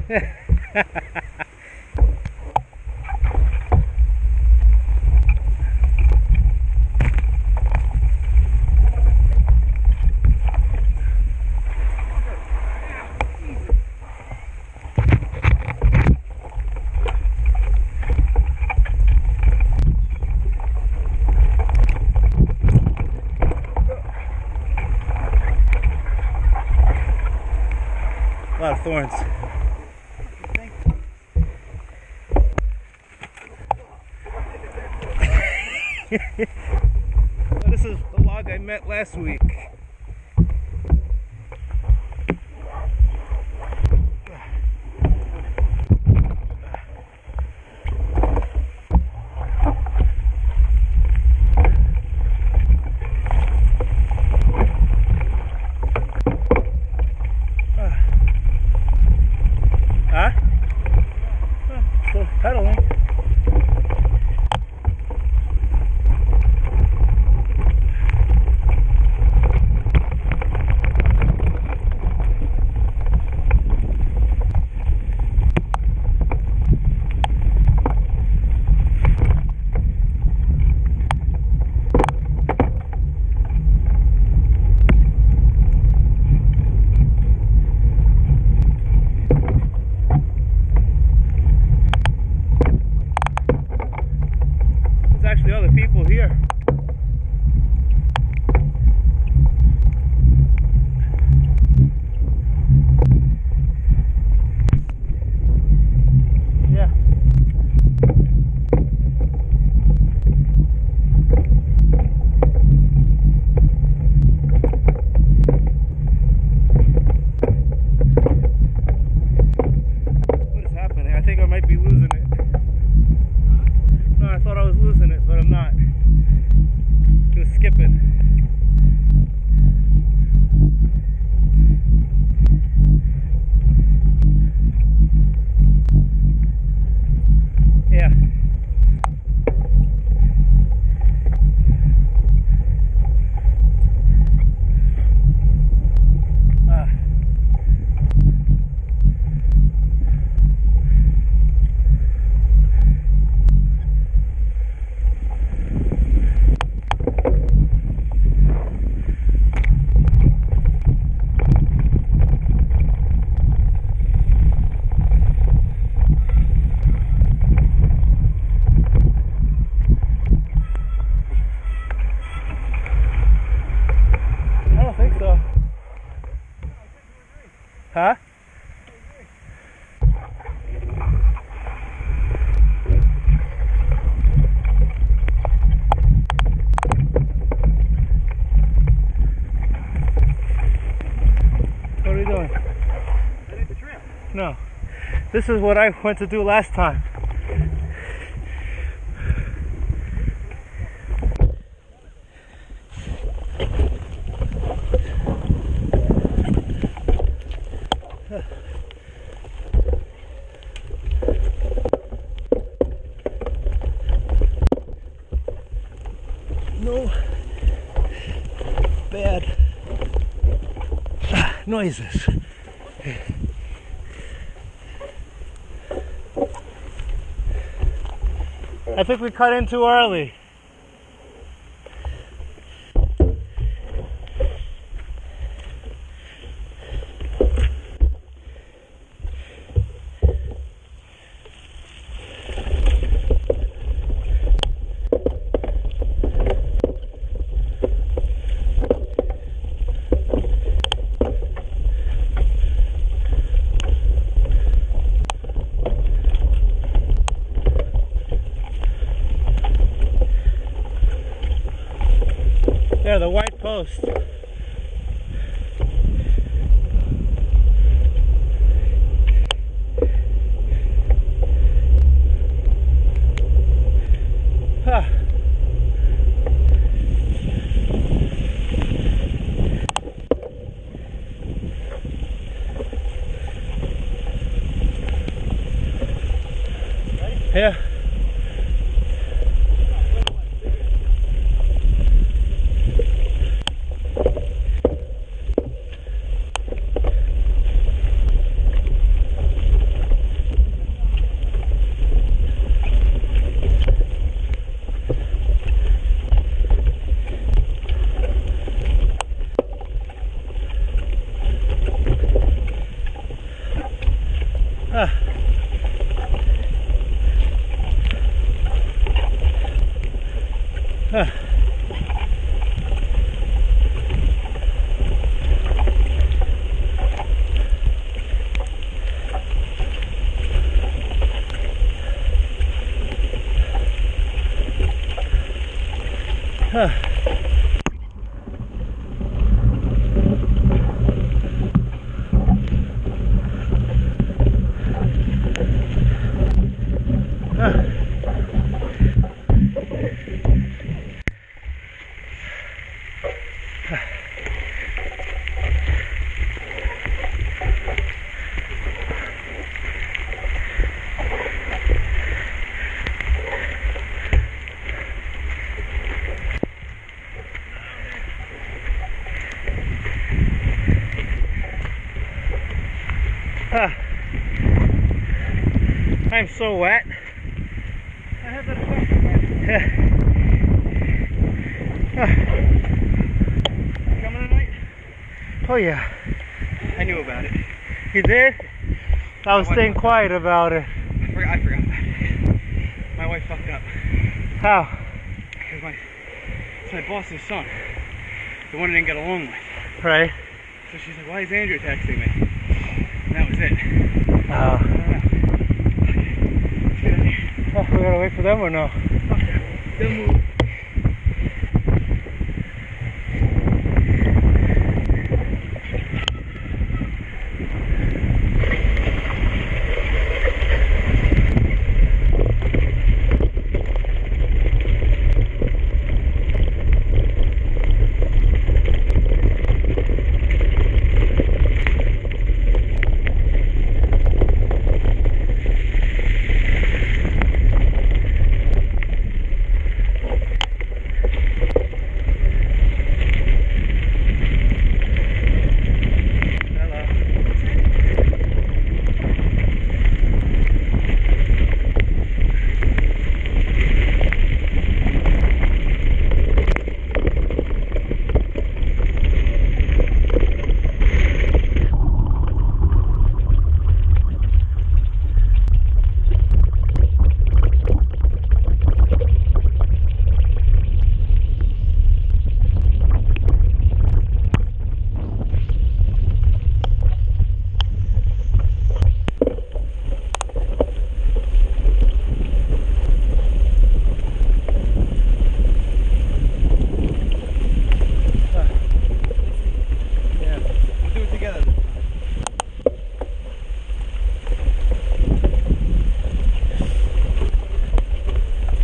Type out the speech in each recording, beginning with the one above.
A lot of thorns. Well, this is the log I met last week. Still pedaling. Actually other people here. Yeah. What is happening? I think I might be losing it. No, I thought I was losing it, but I'm not. Just skipping. Yeah. I don't think so. Huh? What are we doing? That ain't the trail. No. This is what I went to do last time. No bad noises. I think we cut in too early. There, the white post. Huh. Yeah. Ah. Ah. Huh. I'm so wet. I have that question. Coming tonight? Oh yeah. I knew about it. You did? I was staying quiet about it. I forgot about it. My wife fucked up. How? Because it's my boss's son. The one I didn't get along with. Right? So she's like, why is Andrew texting me? And that was it. Oh. I don't know. Let's get out of here. Oh, we gotta wait for them or no? Fuck yeah. They'll move.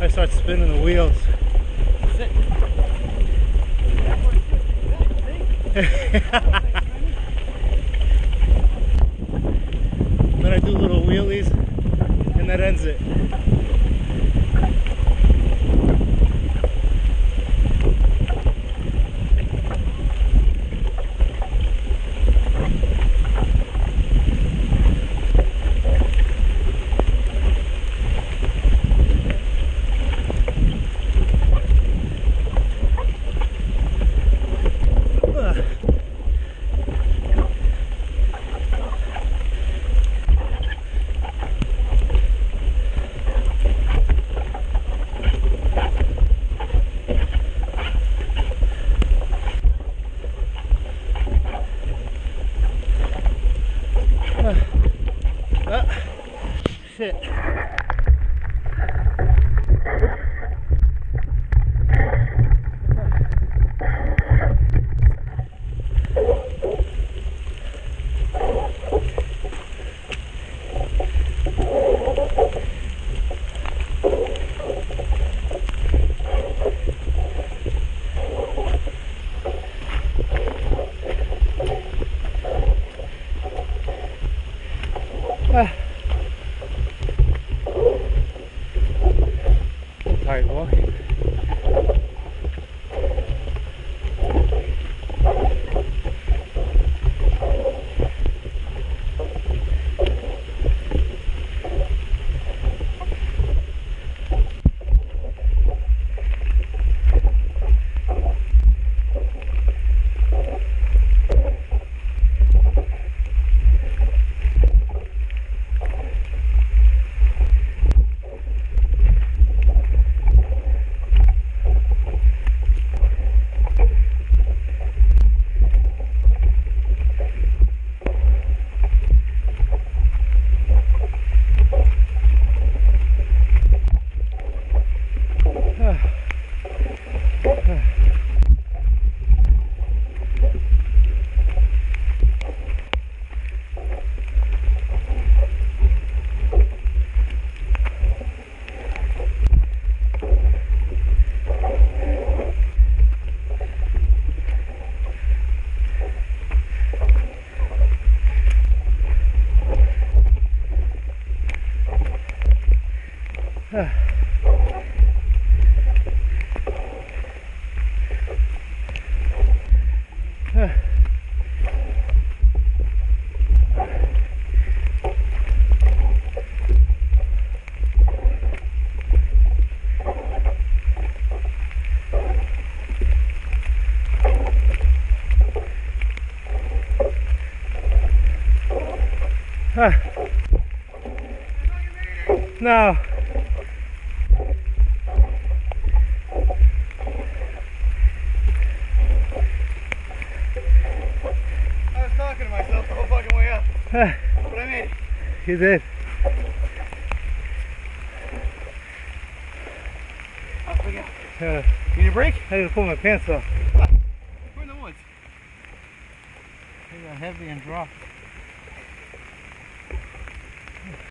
I start spinning the wheels. Then I do little wheelies and that ends it. Shit. Tired walking. No. I was talking to myself the whole fucking way up, but I made it. You did. I'll forget. Yeah. You need a break? I gotta pull my pants off. We're in the woods. They got heavy and dry.